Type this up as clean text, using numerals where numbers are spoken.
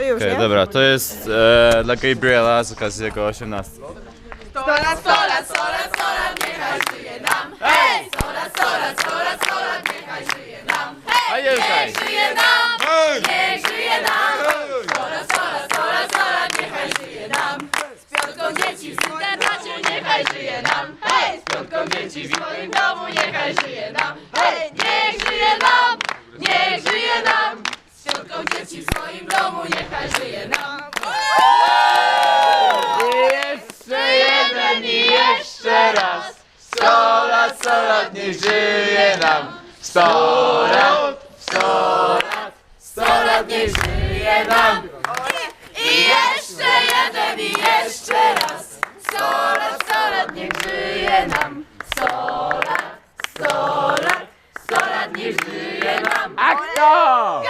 To już, Okej, nie? dobra, to jest dla Gabriela z okazji jego 18. 100 lat, 100 lat, 100 lat, 100 lat, niechaj żyje nam. Hej! 100 lat, 100 lat, 100 lat, 100 lat, niechaj żyje nam. Hej! Niech żyje nam! Niech żyje nam! 100 lat, 100 lat, 100 lat, 100 lat, niechaj żyje nam. Z piątką dzieci w internacie, niechaj żyje nam. Hej! Z piątką dzieci w swoim domu, niechaj żyje nam. Hej! Niech żyje nam! Niech żyje nam! Z piątką dzieci w swoim domu, niechaj żyje nam. Jeszcze jeden i jeszcze raz. 100 lat, niech żyje nam. 100 lat, 100 lat, 100 lat, niech żyje nam. I jeszcze jeden i jeszcze raz. 100 lat, niech żyje nam. 100 lat, 100 lat, 100 lat, niech żyje nam. A kto?